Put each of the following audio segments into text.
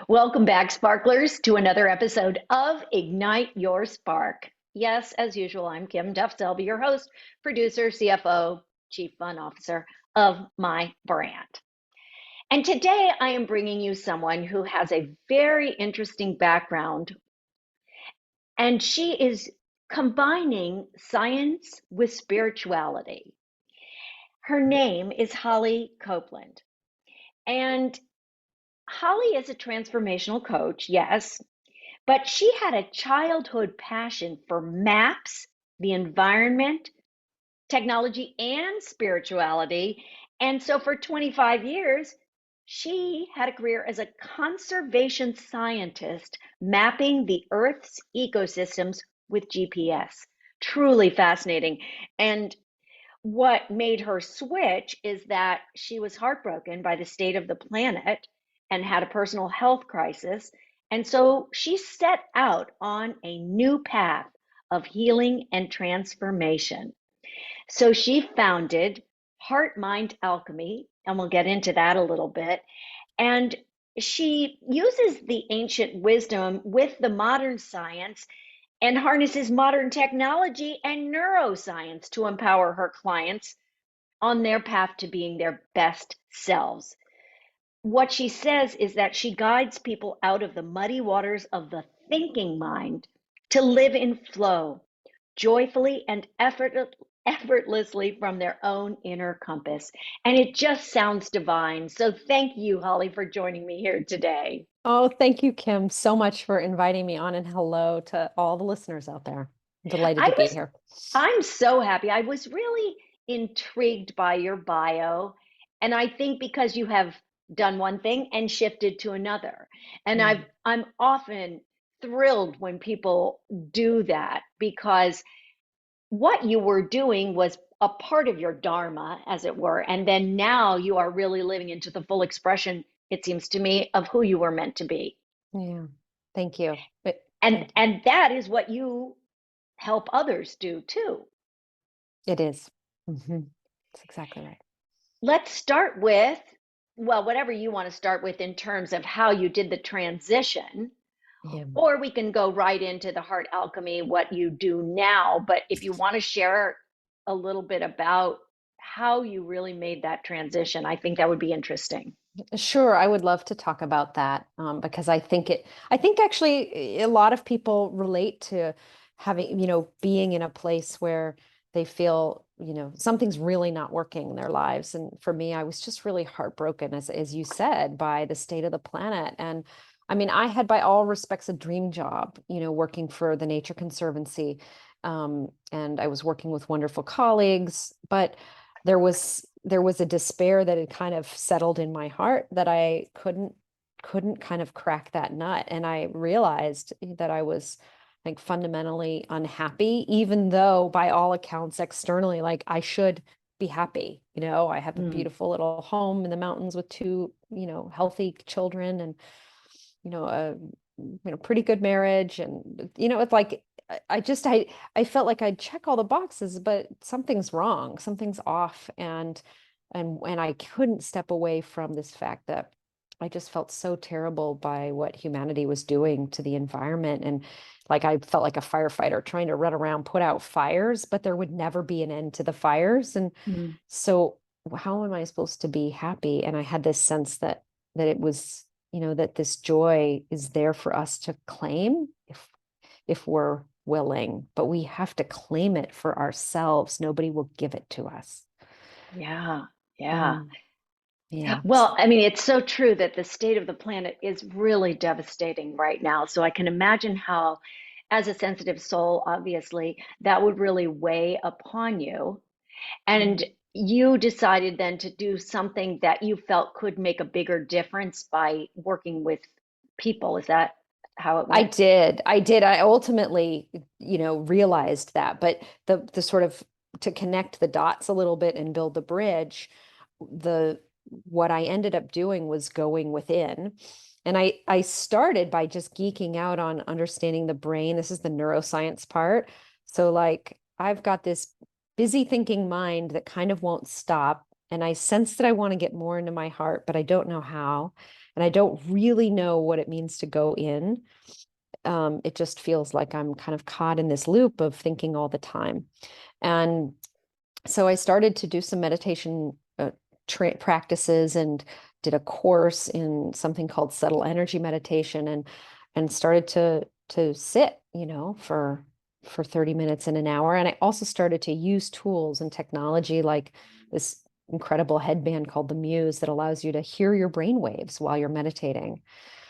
Welcome back, sparklers, to another episode of Ignite Your Spark. Yes, as usual, I'm Kim Duff Selby, your host, producer, CFO, Chief Fun Officer of my brand. And today I am bringing you someone who has a very interesting background, and she is combining science with spirituality. Her name is Holly Copeland. And Holly is a transformational coach, yes, but she had a childhood passion for maps, the environment, technology, and spirituality. And so for 25 years, she had a career as a conservation scientist mapping the Earth's ecosystems with GPS. Truly fascinating. And what made her switch is that she was heartbroken by the state of the planet and had a personal health crisis. And so she set out on a new path of healing and transformation. So she founded Heart Mind Alchemy, and we'll get into that a little bit. And she uses the ancient wisdom with the modern science and harnesses modern technology and neuroscience to empower her clients on their path to being their best selves. What she says is that she guides people out of the muddy waters of the thinking mind to live in flow, joyfully and effortlessly from their own inner compass. And it just sounds divine. So thank you, Holly, for joining me here today. Oh, thank you, Kim, so much for inviting me on, and hello to all the listeners out there. I'm delighted I to be was here. I'm so happy. I was really intrigued by your bio. And I think because you have done one thing and shifted to another. And Mm. I'm often thrilled when people do that because what you were doing was a part of your dharma, as it were. And then now you are really living into the full expression, it seems to me, of who you were meant to be. Yeah, thank you. And Thank you. and that is what you help others do too. It is. That's exactly right. Let's start with, well, whatever you want to start with in terms of how you did the transition, Yeah. or we can go right into the heart alchemy, what you do now. But if you want to share a little bit about how you really made that transition, I think that would be interesting. Sure, I would love to talk about that because I think actually a lot of people relate to having, being in a place where they feel, something's really not working in their lives. And for me, I was just really heartbroken, as you said, by the state of the planet. And I mean, I had by all respects a dream job, working for the Nature Conservancy. And I was working with wonderful colleagues, but there was a despair that had kind of settled in my heart that I couldn't kind of crack that nut. And I realized that I was like fundamentally unhappy, even though by all accounts externally, like I should be happy. I have a Mm. beautiful little home in the mountains with two, healthy children and, a pretty good marriage. And, it's like I felt like I'd check all the boxes, but something's wrong, something's off. And I couldn't step away from this fact that I just felt so terrible by what humanity was doing to the environment. And like I felt like a firefighter trying to run around, put out fires, but there would never be an end to the fires. And Mm. so how am I supposed to be happy? And I had this sense that it was, that this joy is there for us to claim if we're willing, but we have to claim it for ourselves. Nobody will give it to us. Yeah, yeah. Mm, yeah. Well, I mean, it's so true that the state of the planet is really devastating right now. So I can imagine how, as a sensitive soul, obviously, that would really weigh upon you. And Mm. you decided then to do something that you felt could make a bigger difference by working with people. Is that how it I went? did. I did. I ultimately, realized that, but the sort of to connect the dots a little bit and build the bridge, the what I ended up doing was going within. And I started by just geeking out on understanding the brain. This is the neuroscience part. So like I've got this busy thinking mind that kind of won't stop. and I sense that I want to get more into my heart, but I don't know how. And I don't really know what it means to go in. It just feels like I'm kind of caught in this loop of thinking all the time. And so I started to do some meditation practices and did a course in something called subtle energy meditation, and started to sit, for 30 minutes in an hour. And I also started to use tools and technology like this incredible headband called the Muse that allows you to hear your brain waves while you're meditating.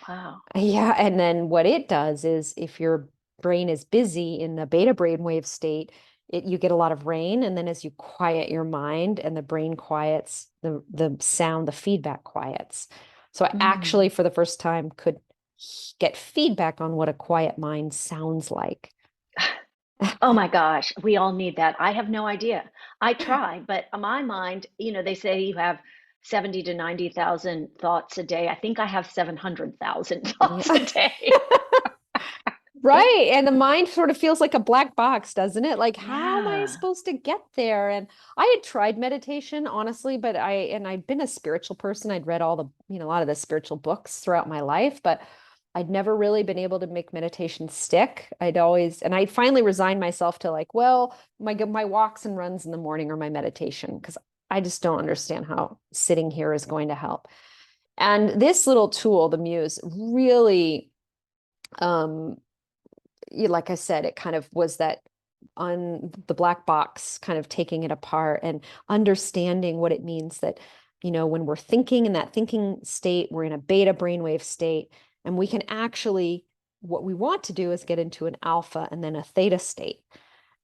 Wow. Yeah, and then what it does is if your brain is busy in the beta brainwave state, you get a lot of rain, and then as you quiet your mind and the brain quiets, the sound, the feedback quiets. So I Mm. actually, for the first time, could get feedback on what a quiet mind sounds like. Oh my gosh, we all need that. I have no idea. I try, but my mind, they say you have 70 to 90,000 thoughts a day. I think I have 700,000 thoughts a Yeah. day. Right. And the mind sort of feels like a black box, doesn't it? Like, how am I Yeah. supposed to get there? And I had tried meditation, honestly, but I'd been a spiritual person. I'd read a lot of the spiritual books throughout my life, but I'd never really been able to make meditation stick. And I finally resigned myself to like, well, my walks and runs in the morning are my meditation because I just don't understand how sitting here is going to help. And this little tool, the Muse, really, um, like I said, it kind of was that on the black box, kind of taking it apart and understanding what it means that, when we're thinking in that thinking state, we're in a beta brainwave state, and we can actually, what we want to do is get into an alpha and then a theta state.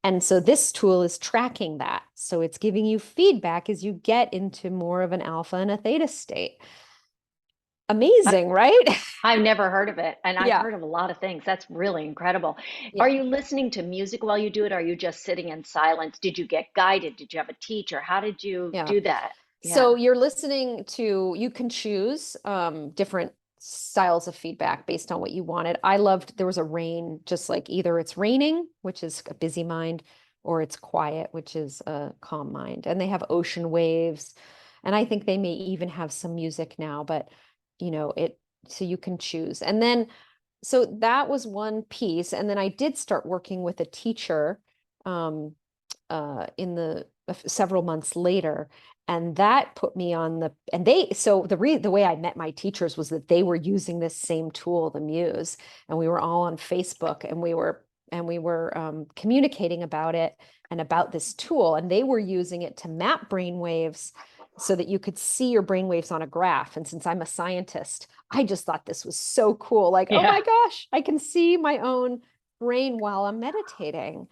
And so this tool is tracking that. So it's giving you feedback as you get into more of an alpha and a theta state. I- Amazing, right? I've never heard of it, and I've Yeah. heard of a lot of things. That's really incredible. Are Yeah. you listening to music while you do it? Are you just sitting in silence? Did you get guided? Did you have a teacher? How did you Yeah. do that? So Yeah. you're listening to, you can choose different styles of feedback based on what you wanted. I loved, there was a rain, just like either it's raining, which is a busy mind, or it's quiet, which is a calm mind. And they have ocean waves. And I think they may even have some music now, but so you can choose. And then, so that was one piece. And then I did start working with a teacher um, in the several months later, and that put me on the way I met my teachers was that they were using this same tool, the Muse, and we were all on Facebook, and we were communicating about it and about this tool, and they were using it to map brain waves so that you could see your brain waves on a graph. And since I'm a scientist, I just thought this was so cool, like, oh Yeah. my gosh, I can see my own brain while I'm meditating.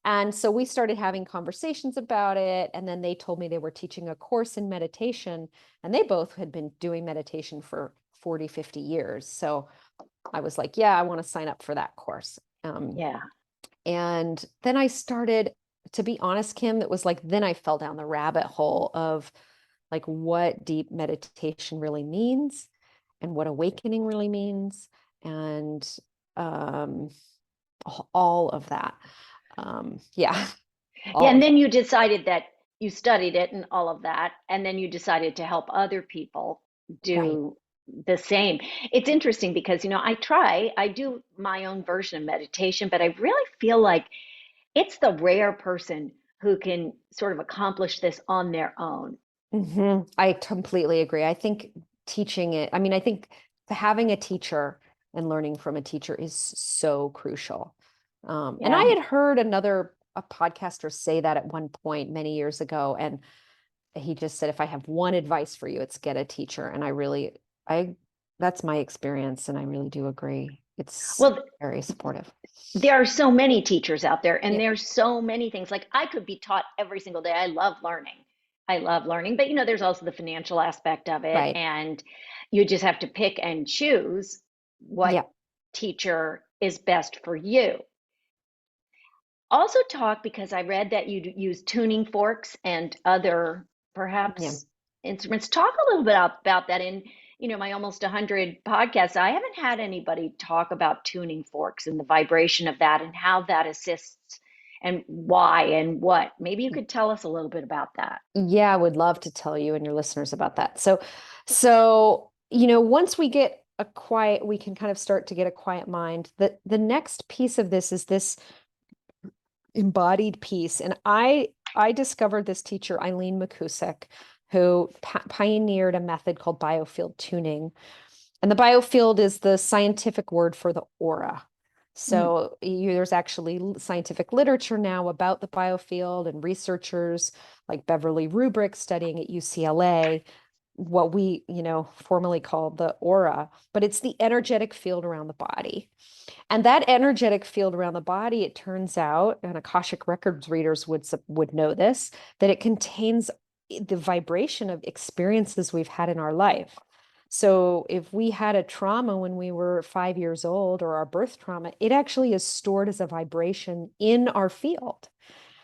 And so we started having conversations about it. And then they told me they were teaching a course in meditation, and they both had been doing meditation for 40, 50 years. So I was like, yeah, I want to sign up for that course. Yeah. And then I started, to be honest, Kim, it was like, then I fell down the rabbit hole of like what deep meditation really means and what awakening really means. And um, all of that. Yeah, Yeah, all and of then that. you decided that you studied it and all of that, and then you decided to help other people Right. do the same. It's interesting because, I do my own version of meditation, but I really feel like it's the rare person who can sort of accomplish this on their own. I completely agree. I think teaching it, I mean, I think having a teacher and learning from a teacher is so crucial. And I Yeah. had heard a podcaster say that at one point many years ago, and he just said, if I have one advice for you, it's get a teacher. And I, that's my experience, and I really do agree. It's Well, very supportive. there are so many teachers out there, and Yeah, there's so many things. Like I could be taught every single day. I love learning. I love learning, but there's also the financial aspect of it, right. and you just have to pick and choose what Yeah, teacher is best for you. Also talk, because I read that you use tuning forks and other yeah. perhaps instruments. Talk a little bit about that. In my almost 100 podcasts, I haven't had anybody talk about tuning forks and the vibration of that and how that assists and why and what. Maybe you could tell us a little bit about that. Yeah, I would love to tell you and your listeners about that. Once we get a quiet, we can kind of start to get a quiet mind. The next piece of this is this embodied piece. And I discovered this teacher, Eileen McCusick, who pioneered a method called biofield tuning. And the biofield is the scientific word for the aura. Mm, So there's actually scientific literature now about the biofield, and researchers like Beverly Rubrick studying at UCLA, what we, formerly called the aura, but it's the energetic field around the body. And that energetic field around the body, it turns out, and Akashic Records readers would know this, that it contains the vibration of experiences we've had in our life. So if we had a trauma when we were 5 years old, or our birth trauma, it actually is stored as a vibration in our field.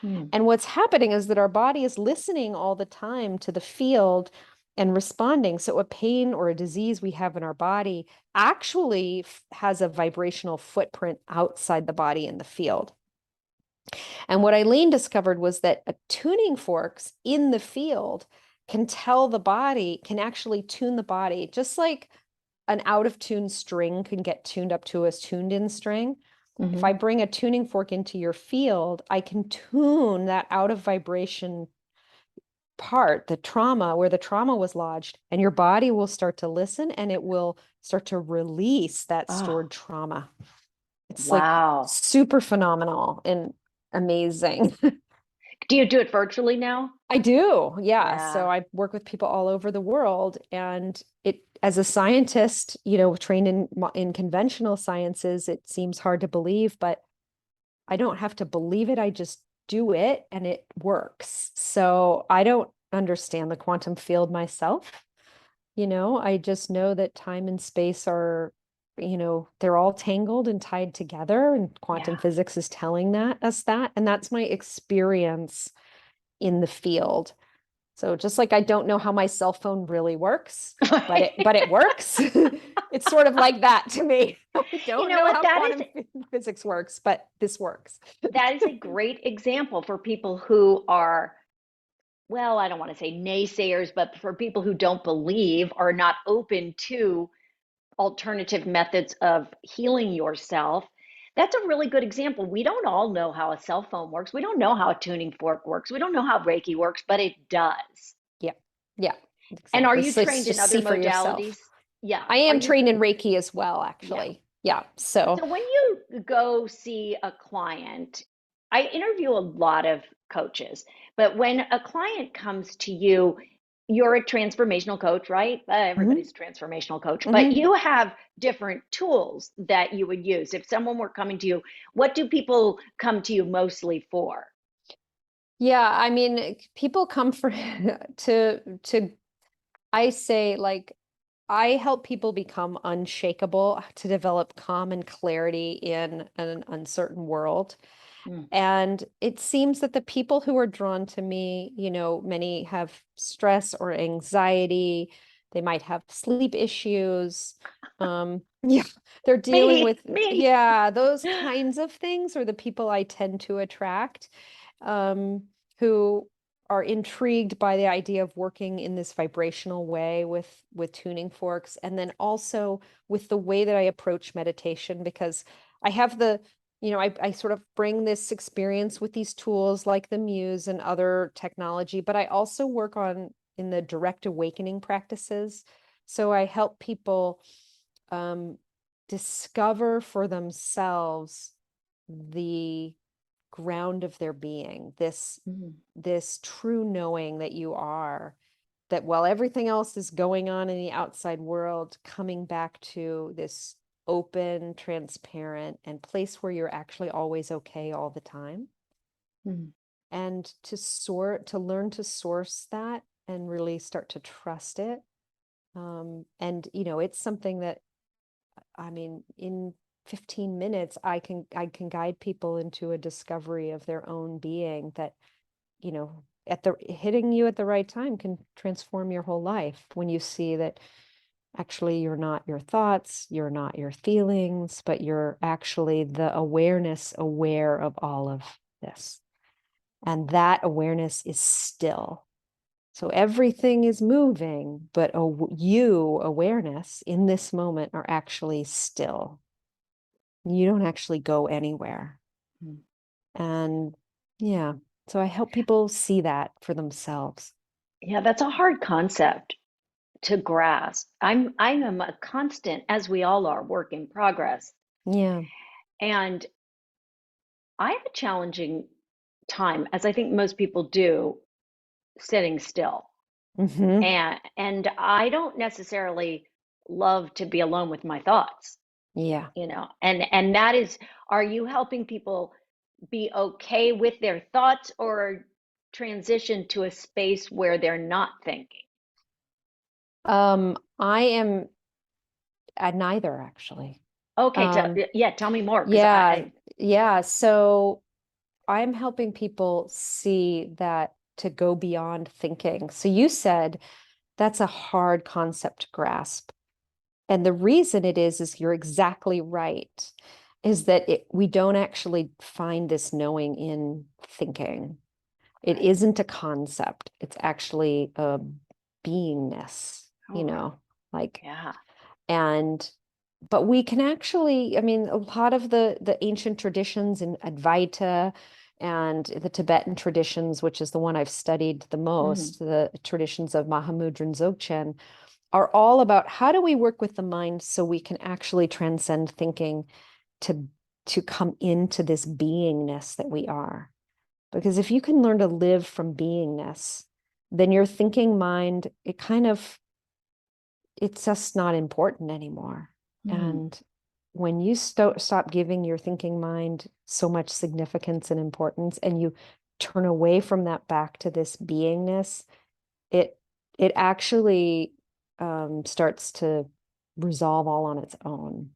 mm. And what's happening is that our body is listening all the time to the field and responding. So a pain or a disease we have in our body actually has a vibrational footprint outside the body in the field. And what Eileen discovered was that tuning forks in the field can tell the body, can actually tune the body, just like an out of tune string can get tuned up to a tuned in string. If I Hmm. bring a tuning fork into your field, I can tune that out of vibration part, the trauma, where the trauma was lodged, and your body will start to listen and it will start to release that Oh, stored trauma. It's like wow. super phenomenal and amazing. Do you do it virtually now? I do. Yeah. So Yeah. I work with people all over the world, and as a scientist, trained in conventional sciences, it seems hard to believe, but I don't have to believe it. I just do it and it works. So I don't understand the quantum field myself. I just know that time and space are, they're all tangled and tied together, and quantum Yeah. physics is telling us that. And that's my experience in the field. So just like I don't know how my cell phone really works, but it works. It's sort of like that to me. I You don't know know what? how quantum physics works, but this works. That is a great example for people who are, well, I don't want to say naysayers, but for people who don't believe, are not open to alternative methods of healing yourself. That's a really good example. We don't all know how a cell phone works. We don't know how a tuning fork works. We don't know how Reiki works, but it does. Yeah. Yeah, And are exactly. you So it's trained in just other see for yourself. modalities? Yeah. I Are am you? trained in Reiki as well, Yeah. actually. Yeah. So, So when you go see a client, I interview a lot of coaches, but when a client comes to you, you're a transformational coach, right? mhm, Everybody's a transformational coach, but mhm. you have different tools that you would use. If someone were coming to you, what do people come to you mostly for? Yeah, I mean, people come for to I say, like, I help people become unshakable, to develop calm and clarity in an uncertain world. Mm, And it seems that the people who are drawn to me, many have stress or anxiety. They might have sleep issues. Yeah, they're dealing with, me. yeah, those kinds of things are the people I tend to attract, um, who are intrigued by the idea of working in this vibrational way with tuning forks, and then also with the way that I approach meditation, because I have I sort of bring this experience with these tools like the Muse and other technology, but I also work on in the direct awakening practices. So I help people um, discover for themselves the ground of their being, Mm, this true knowing that you are, that while everything else is going on in the outside world, coming back to this open, transparent, and place where you're actually always okay all the time. mm, And to learn to source that and really start to trust it. And it's something that, I mean, in 15 minutes, I can guide people into a discovery of their own being that, at the hitting you at the right time can transform your whole life, when you see that actually you're not your thoughts, you're not your feelings, but you're actually the awareness aware of all of this. And that awareness is still. So everything is moving, but you, awareness, in this moment are actually still. You don't actually go anywhere. Mm. And yeah, so I help people see that for themselves. Yeah, that's a hard concept to grasp. I am a constant, as we all are, work in progress. Yeah. And I have a challenging time, as I think most people do, sitting still. Hmm. And I don't necessarily love to be alone with my thoughts, Yeah. and that is, are you helping people be okay with their thoughts or transition to a space where they're not thinking? I am at neither actually. Okay, Um, yeah, tell me more because yeah, yeah. So I'm helping people see that to go beyond thinking. So you said that's a hard concept to grasp. And the reason it is you're exactly right, is that we don't actually find this knowing in thinking. It right. isn't a concept. It's actually a beingness, Oh, like, yeah. and but we can actually, I mean, a lot of the ancient traditions in Advaita and the Tibetan traditions, which is the one I've studied the Mhm. most, the traditions of Mahamudra and Dzogchen, are all about how do we work with the mind so we can actually transcend thinking to to come into this beingness that we are. Because if you can learn to live from beingness, then your thinking mind, it's just not important anymore. Mm. And when you stop giving your thinking mind so much significance and importance, and you turn away from that back to this beingness, it it actually starts to resolve all on its own.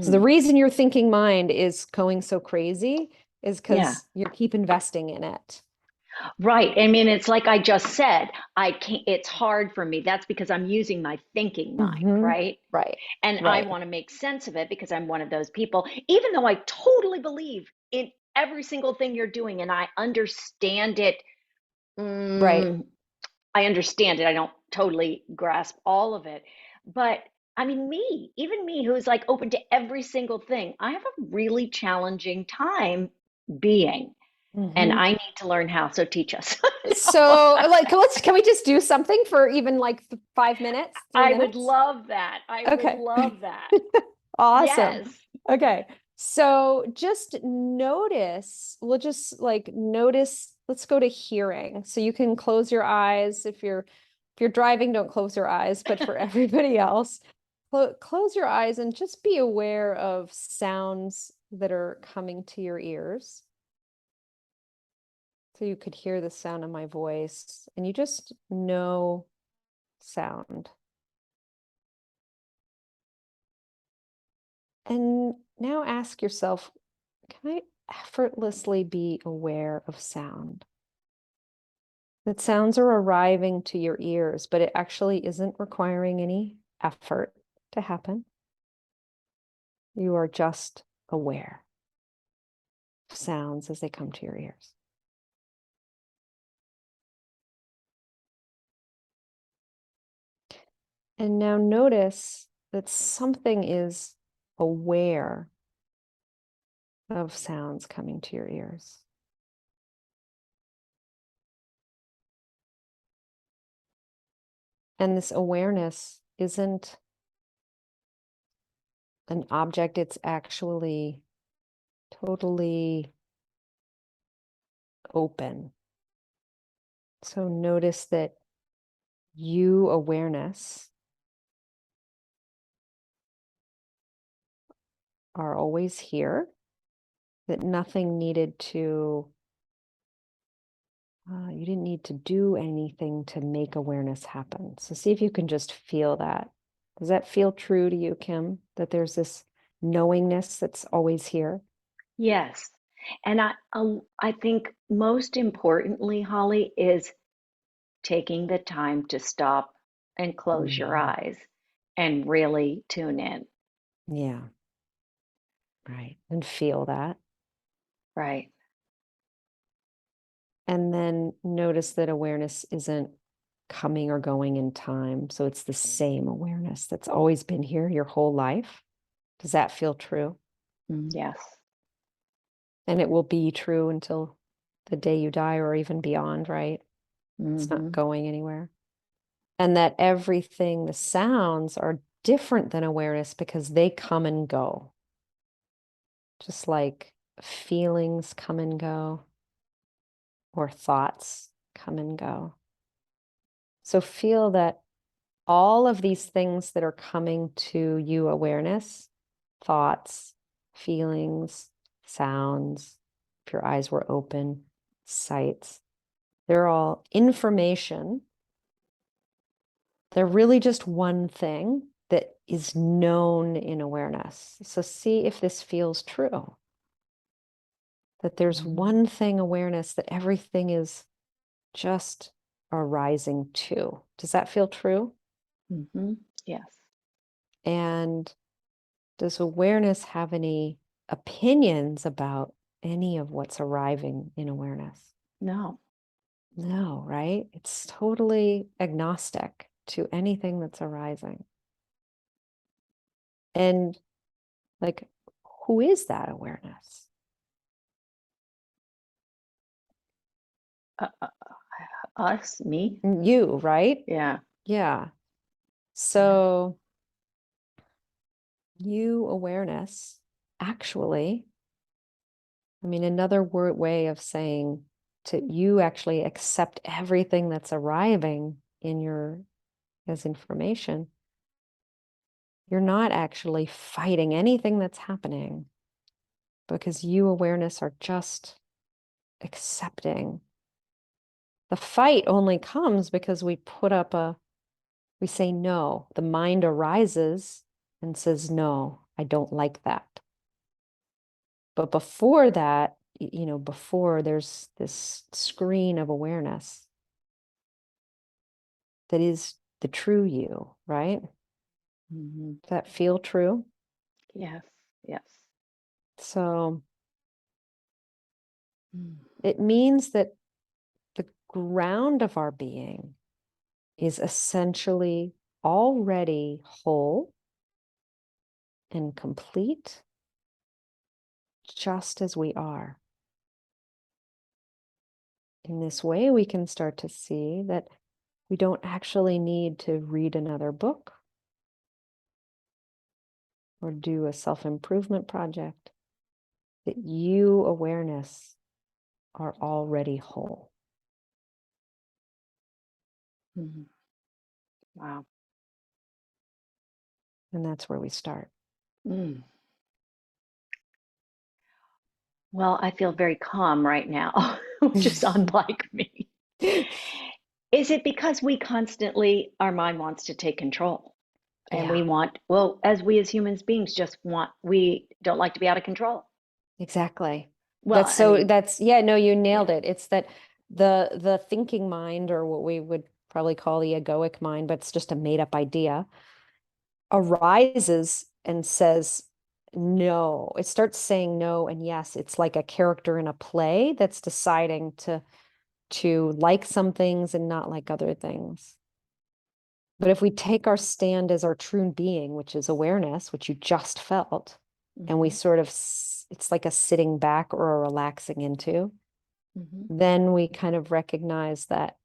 So the Mm. reason your thinking mind is going so crazy is Yeah. because you keep investing in it. Right. I mean, it's like I just said, I can't, it's hard for me. That's because I'm using my thinking mind, Hmm. right? Right, And I right, want to make sense of it because I'm one of those people, even though I totally believe in every single thing you're doing and I understand it. right. Mm, I understand it. I don't totally grasp all of it. But I mean, even me, who's like open to every single thing, I have a really challenging time being. And Hmm. I need to learn how. So teach us. So, like, can we just do something for even like 5 minutes, three I would minutes? love that. I would Okay. love that. Awesome. Yes. Okay. So just notice, we'll just like notice, let's go to hearing. So you can close your eyes if you're driving, don't close your eyes, but for everybody else, close your eyes and just be aware of sounds that are coming to your ears. So you could hear the sound of my voice and you just know sound. And now ask yourself, can I effortlessly be aware of sound? That sounds are arriving to your ears, but it actually isn't requiring any effort to happen. You are just aware of sounds as they come to your ears. And now notice that something is aware of sounds coming to your ears. And this awareness isn't an object, it's actually totally open. So notice that you, awareness, are always here, that nothing needed to, you didn't need to do anything to make awareness happen. So see if you can just feel that. Does that feel true to you, Kim, that there's this knowingness that's always here? Yes. And I think most importantly, Holly, is taking the time to stop and close your Mhm. eyes and really tune in. Yeah, right. And feel that. Right. And then notice that awareness isn't coming or going in time. So it's the same awareness that's always been here your whole life. Does that feel true? Yes. And it will be true until the day you die or even beyond, right? It's not Mm-hmm. going anywhere. And that everything, the sounds are different than awareness because they come and go. Just like feelings come and go or thoughts come and go. So feel that all of these things that are coming to you, awareness, thoughts, feelings, sounds, if your eyes were open, sights, they're all information. They're really just one thing that is known in awareness. So see if this feels true. That there's one thing awareness that everything is just arising to. Does that feel true? Mm-hmm. Yes. And does awareness have any opinions about any of what's arriving in awareness? No. No, right? It's totally agnostic to anything that's arising. And like, who is that awareness? Uh, uh, Us, me. You, right? Yeah. Yeah. Yeah. So you awareness, actually, I mean, another way of saying to you actually accept everything that's arriving in your as information. You're not actually fighting anything that's happening because you awareness are just accepting. The fight only comes because we say no. The mind arises and says, no, I don't like that. But before that, before there's this screen of awareness that is the true you, right? Mm-hmm. Does that feel true? Yes. Yes. So Mm. it means that the ground of our being is essentially already whole and complete, just as we are. In this way, we can start to see that we don't actually need to read another book or do a self-improvement project, that you, awareness, are already whole. Mm-hmm. Wow. And that's where we start. Mm. Well, I feel very calm right now, which is unlike me. Is it because we constantly, our mind wants to take control and we Yeah, want, well, as we as humans beings just want, we don't like to be out of control. exactly. Well, I mean, Yeah, no, you yeah. nailed it. It's that the thinking mind, or what we would probably call the egoic mind, but it's just a made up idea, arises and says no. It starts saying no and yes. It's like a character in a play that's deciding to like some things and not like other things. But if we take our stand as our true being, which is awareness, which you just felt, and we Mm-hmm. sort of, it's like a sitting back or a relaxing into, Mm-hmm. then we kind of recognize that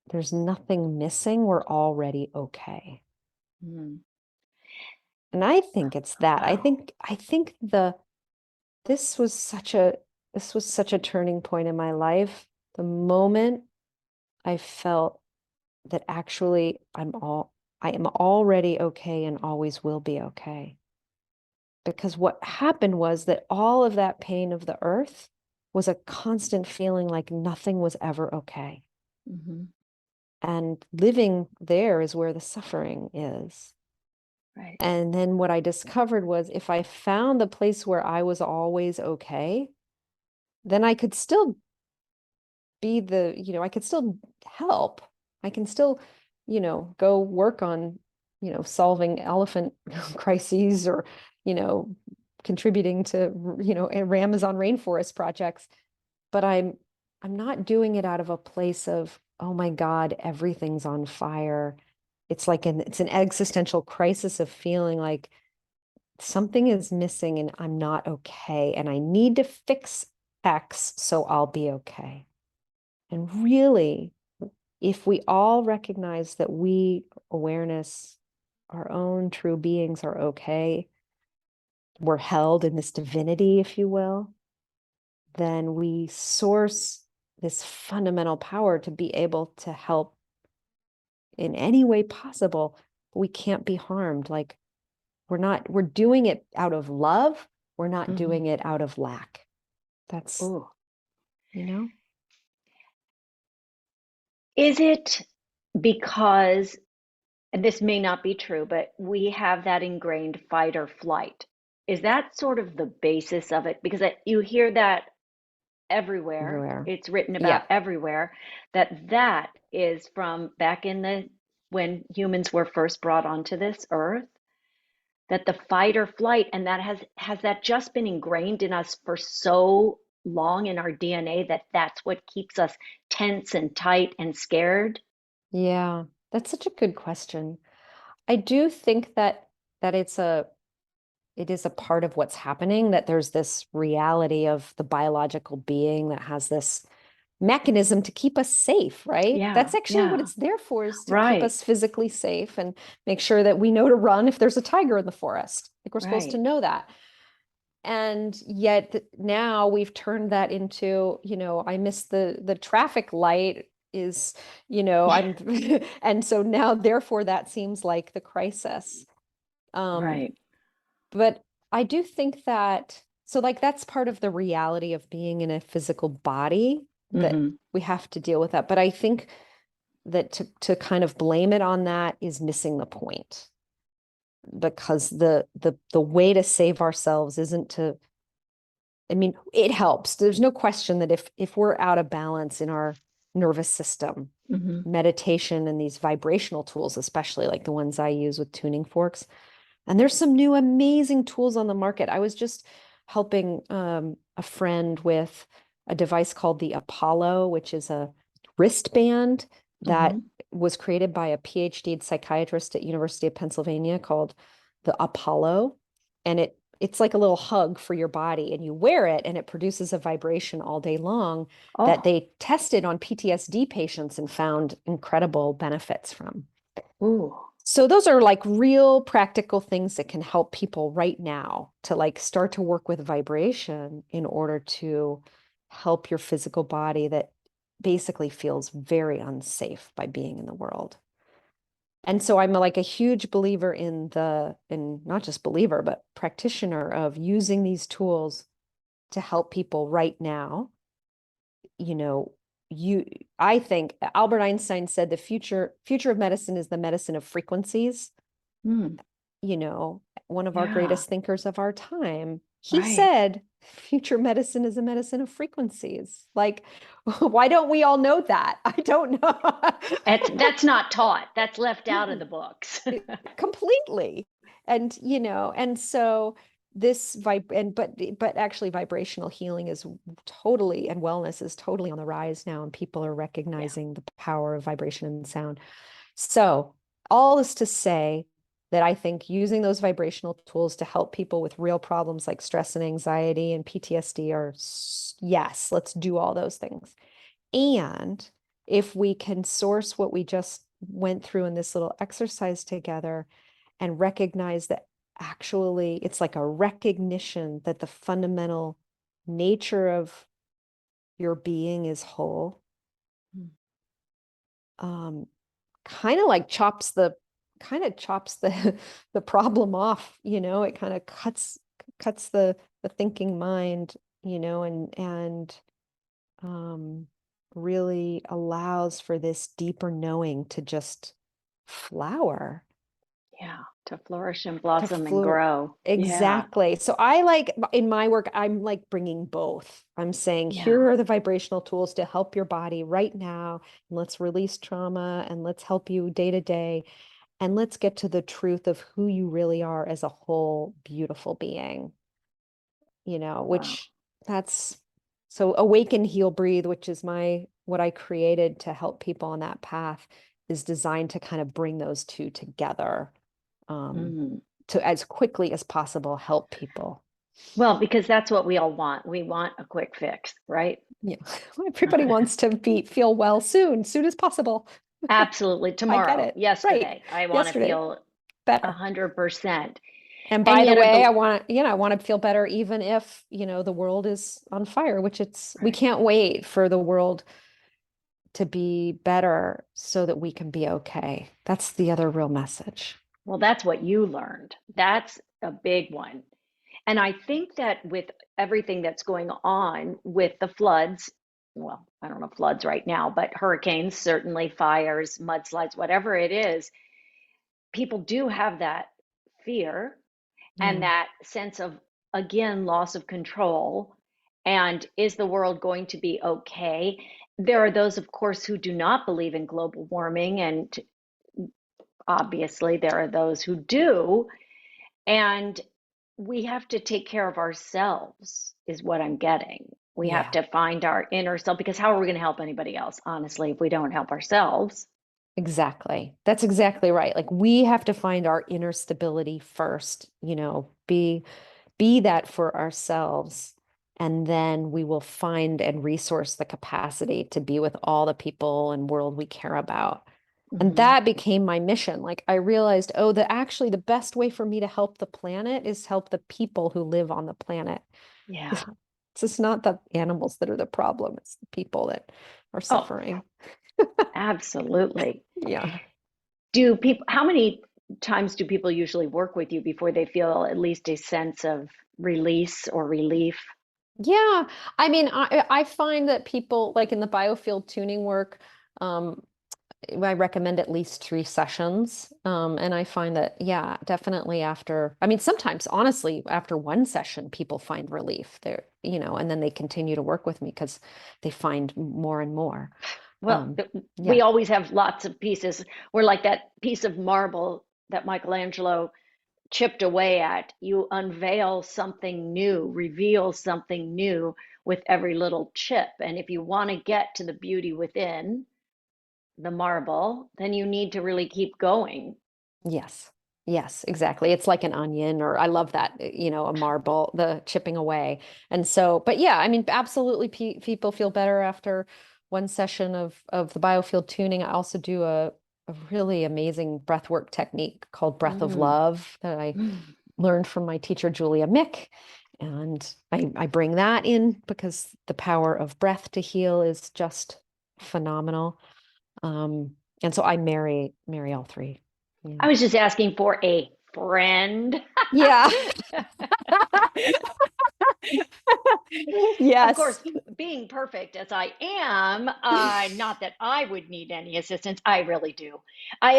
there's nothing missing. We're already okay. Mm. And I think it's that. I Wow. think, I think the, this was such a, this was such a turning point in my life. The moment I felt that actually I am already okay and always will be okay. Because what happened was that all of that pain of the earth was a constant feeling like nothing was ever okay. Mm-hmm. And living there is where the suffering is. Right. And then what I discovered was if I found the place where I was always okay, then I could still I could still help. I can still, go work on, solving elephant crises or, contributing to, Amazon rainforest projects. But I'm I'm not doing it out of a place of, oh my God, everything's on fire. It's like it's an existential crisis of feeling like something is missing and I'm not okay. And I need to fix X so I'll be okay. And really, if we all recognize that we, awareness, our own true beings are okay, we're held in this divinity, if you will, then we source this fundamental power to be able to help in any way possible. We can't be harmed. Like we're doing it out of love. We're not Mm-hmm. doing it out of lack. That's, Ooh. you know, Is it because, and this may not be true, but we have that ingrained fight or flight? Is that sort of the basis of it? Because you hear that everywhere. everywhere. It's written about Yeah. everywhere that that is from back in the when humans were first brought onto this earth, that the fight or flight, and that has that just been ingrained in us for so long in our DNA that that's what keeps us tense and tight and scared? Yeah. That's such a good question. I do think that it is a part of what's happening, that there's this reality of the biological being that has this mechanism to keep us safe, right? Yeah, That's actually what yeah, it's there for, is to keep right, us physically safe and make sure that we know to run if there's a tiger in the forest. Like we're supposed to right. know that. And yet now we've turned that into, I miss the traffic light is, I'm and so now therefore that seems like the crisis. Um, Right. but I do think that, so like that's part of the reality of being in a physical body, that Mm-hmm. we have to deal with that. But I think that to kind of blame it on that is missing the point, because the way to save ourselves isn't to, I mean, it helps. There's no question that if we're out of balance in our nervous system, Mm-hmm. meditation and these vibrational tools, especially like the ones I use with tuning forks, and there's some new amazing tools on the market. I was just helping a friend with a device called the Apollo, which is a wristband that Mm-hmm. was created by a PhD psychiatrist at University of Pennsylvania, called the Apollo. And it's like a little hug for your body, and you wear it and it produces a vibration all day long that Oh, they tested on PTSD patients and found incredible benefits from. ooh, So those are like real practical things that can help people right now to like start to work with vibration in order to help your physical body that basically feels very unsafe by being in the world. And so I'm like a huge believer in not just believer, but practitioner of using these tools to help people right now. You know, you I think Albert Einstein said the future of medicine is the medicine of frequencies. mm, One of our yeah, greatest thinkers of our time, he right. said, future medicine is a medicine of frequencies. Like, why don't we all know that? I don't know. That's not taught. That's left out of the books. Completely. And so this but actually vibrational healing is totally, and wellness is totally on the rise now, and people are Yeah. recognizing the power of vibration and sound. So, all this to say that I think using those vibrational tools to help people with real problems like stress and anxiety and PTSD are, yes, let's do all those things. And if we can source what we just went through in this little exercise together and recognize that actually it's like a recognition that the fundamental nature of your being is whole, Mm, um, kind of like chops the the problem off, it kind of cuts the thinking mind, and um really allows for this deeper knowing to just flower, yeah, to flourish and to blossom and flow. grow. Yeah, Exactly. So I like in my work, I'm like bringing both. I'm saying, yeah. here are the vibrational tools to help your body right now. And let's release trauma and let's help you day to day. And let's get to the truth of who you really are as a whole beautiful being, Wow. which that's So awaken, heal, breathe, which is what I created to help people on that path, is designed to kind of bring those two together, um, Mm. to as quickly as possible help people. Well, because that's what we all want. We want a quick fix, right? Yeah. Everybody wants to feel well soon as possible. Absolutely. I get Tomorrow, it. Right. yesterday, I want to Yesterday, feel better. 100%. And And by the yet, way, I want to feel better even if, the world is on fire, which we right. can't wait for the world to be better so that we can be okay. That's the other real message. Well, that's what you learned. That's a big one. And I think that with everything that's going on with the floods, well, I don't know floods right now, but hurricanes, certainly fires, mudslides, whatever it is, people do have that fear and Yeah. that sense of, again, loss of control. And is the world going to be okay? There are those, of course, who do not believe in global warming. And obviously, there are those who do. And we have to take care of ourselves, is what I'm getting. We have Yeah. to find our inner self because how are we going to help anybody else, honestly, if we don't help ourselves? Exactly. That's exactly right. Like we have to find our inner stability first, be that for ourselves, and then we will find and resource the capacity to be with all the people and world we care about. And Hmm. that became my mission. Like I realized, oh, actually the best way for me to help the planet is help the people who live on the planet. Yeah. It's just not the animals that are the problem, it's the people that are Oh, suffering. absolutely. Yeah. Do people, how many times do people usually work with you before they feel at least a sense of release or relief? Yeah, I mean, I find that people like in the biofield tuning work, um, I recommend at least 3 sessions. And I find that, yeah, definitely after, I mean, sometimes honestly, after one session, people find relief there, and then they continue to work with me because they find more and more. Well, Um, we yeah, always have lots of pieces. We're like that piece of marble that Michelangelo chipped away at. You unveil something new, reveal something new with every little chip. And if you want to get to the beauty within the marble, then you need to really keep going. yes. Yes, exactly. It's like an onion, or I love that, a marble, the chipping away. And so, but yeah, I mean, absolutely people feel better after one session of the biofield tuning. I also do a really amazing breath work technique called breath of Mm. love that I Mm. learned from my teacher, Julia Mick. And I bring that in because the power of breath to heal is just phenomenal. Um, and so I marry all three. Yeah. I was just asking for a friend. Yeah. Of Yes. course, being perfect as I am, not that I would need any assistance. I really do. I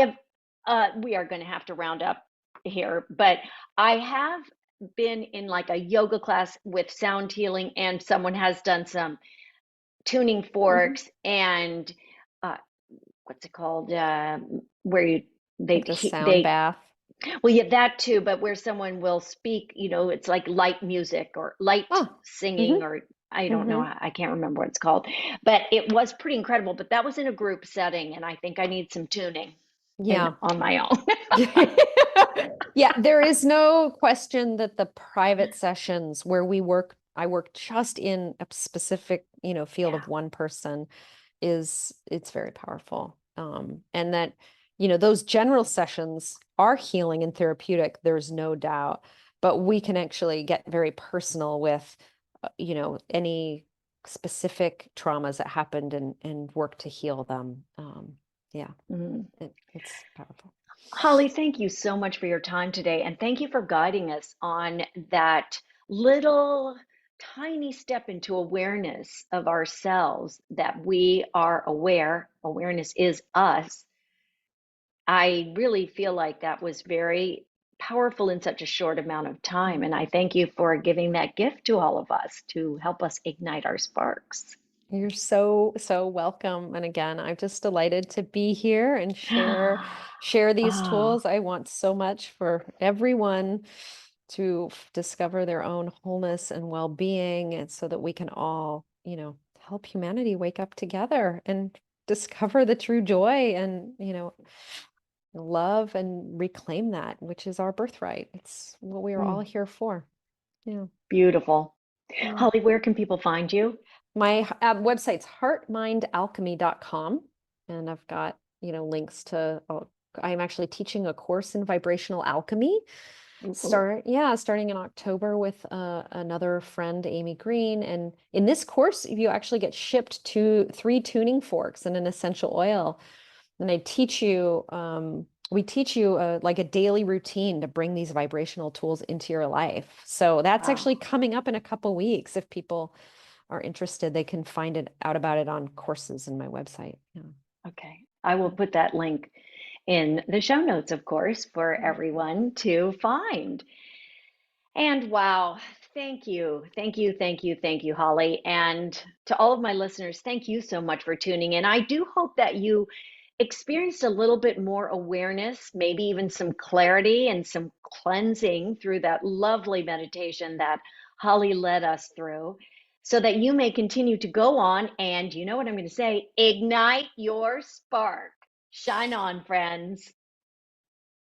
have, we are going to have to round up here, but I have been in like a yoga class with sound healing, and someone has done some tuning Mhm. forks and uh, what's it called? Where you Like the sound they bath. well, yeah, that too, but where someone will speak, it's like light music or light Oh. singing, Hmm. or I don't know, Hmm. I can't remember what it's called, but it was pretty incredible. But that was in a group setting, and I think I need some tuning in Yeah. on my own. Yeah, there is no question that the private sessions where I work just in a specific, field Yeah. of one person, it's very powerful. And that, those general sessions are healing and therapeutic, there's no doubt, but we can actually get very personal with, any specific traumas that happened and work to heal them. Yeah, Mhm. it's powerful. Holly, thank you so much for your time today. And thank you for guiding us on that little tiny step into awareness of ourselves, that we are aware. Awareness is us. I really feel like that was very powerful in such a short amount of time. And I thank you for giving that gift to all of us to help us ignite our sparks. You're so, so welcome. And again, I'm just delighted to be here and share these Oh, tools. I want so much for everyone to discover their own wholeness and well-being, and so that we can all help humanity wake up together and discover the true joy and, love and reclaim that, which is our birthright. It's what we are all Mm, here for. Yeah. beautiful. Yeah. Holly, where can people find you? My website's heartmindalchemy.com, and I've got, links to, I'm actually teaching a course in vibrational alchemy. Ooh, Starting in October with another friend, Amy Green. And in this course, you actually get shipped 3 tuning forks and an essential oil. And we teach you like a daily routine to bring these vibrational tools into your life. So that's wow. actually coming up in a couple weeks. If people are interested, they can find it out about it on courses in my website. Yeah. Okay. I will put that link in the show notes, of course, for Yeah. everyone to find. And wow, thank you. Thank you. Thank you. Thank you, Holly. And to all of my listeners, thank you so much for tuning in. I do hope that you experienced a little bit more awareness, maybe even some clarity and some cleansing through that lovely meditation that Holly led us through, so that you may continue to go on and, you know what I'm going to say, ignite your spark. Shine on, friends.